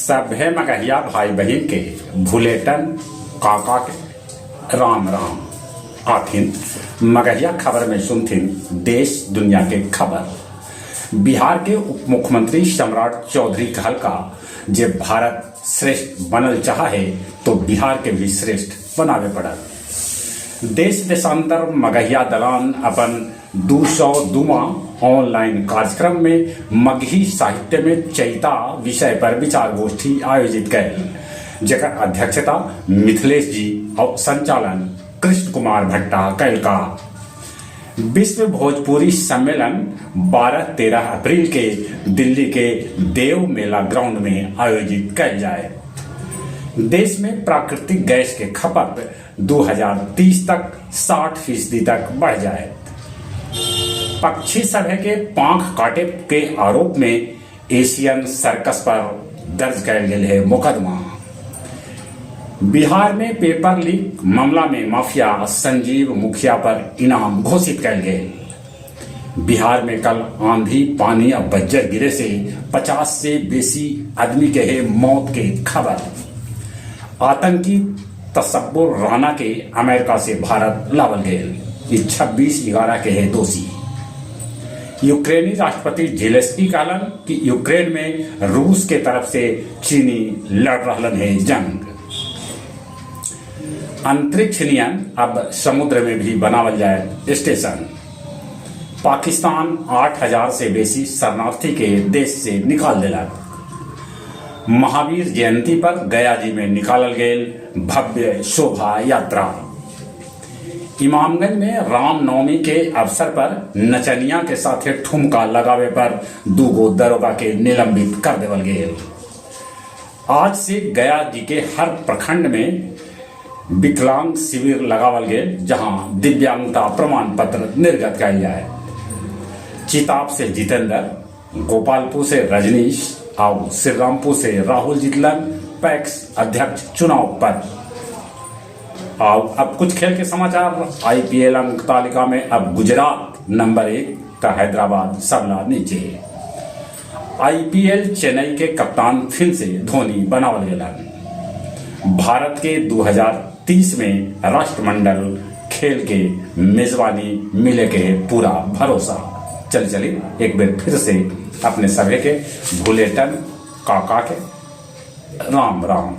सभे मगहिया भाई बहन के भूलेटन काका के राम राम आथिन। मगहिया खबर में सुनथिन देश दुनिया के खबर। बिहार के उप मुख्यमंत्री सम्राट चौधरी कहल का जे भारत श्रेष्ठ बनल चाहा है तो बिहार के भी श्रेष्ठ बनावे पड़ल। देश देशांतर मगहिया दलान अपन 202वां ऑनलाइन कार्यक्रम में मगही साहित्य में चैता विषय पर विचार गोष्ठी आयोजित कैल, जेकर अध्यक्षता मिथिलेश जी और संचालन कृष्ण कुमार भट्टा कैल का। विश्व भोजपुरी सम्मेलन 12-13 अप्रैल के दिल्ली के देव मेला ग्राउंड में आयोजित कैल जाए। देश में प्राकृतिक गैस के खपत 2030 तक 60% तक बढ़ जाए। पक्षी सभे के पांख काटे के आरोप में एशियन सर्कस पर दर्ज कैल गेल है मुकदमा। बिहार में पेपर लीक मामला में माफिया संजीव मुखिया पर इनाम घोषित कैल गेल। बिहार में कल आंधी पानी और बज्जर गिरे से 50 से बेसी आदमी के है मौत के खबर। आतंकी तसब्बुर राना के अमेरिका से भारत लावल गेल। 26/11 के है दोषी। यूक्रेनी राष्ट्रपति जेलेंस्की कहलन कि यूक्रेन में रूस के तरफ से चीनी लड़ रहलन है जंग। अंतरिक्ष नियन अब समुद्र में भी बनावल जाए स्टेशन। पाकिस्तान 8000 से बेसी शरणार्थी के देश से निकाल देलक। महावीर जयंती पर गया जी में निकालल गेल भव्य शोभा यात्रा। इमामगंज में रामनवमी के अवसर पर नचनिया के साथ ठुमका लगावे पर 2 दरोगा के निलंबित कर देवल गेल। आज से गया जी के हर प्रखंड में विकलांग शिविर लगावल गेल, जहां दिव्यांगता प्रमाण पत्र निर्गत कैल जाए। चिताब से जितेंद्र, गोपालपुर से रजनीश और श्रीरामपुर से राहुल जीतलन पैक्स अध्यक्ष चुनाव पर। और अब कुछ खेल के समाचार। आईपीएल अंक तालिका में अब गुजरात नंबर 1 तो हैदराबाद सबला नीचे। आईपीएल चेन्नई के कप्तान फिर से धोनी बनावल गेलन। भारत के 2030 में राष्ट्रमंडल खेल के मेजबानी मिले के पूरा भरोसा। चलिए एक बार फिर से अपने सभी के भूलेटन काका के राम राम।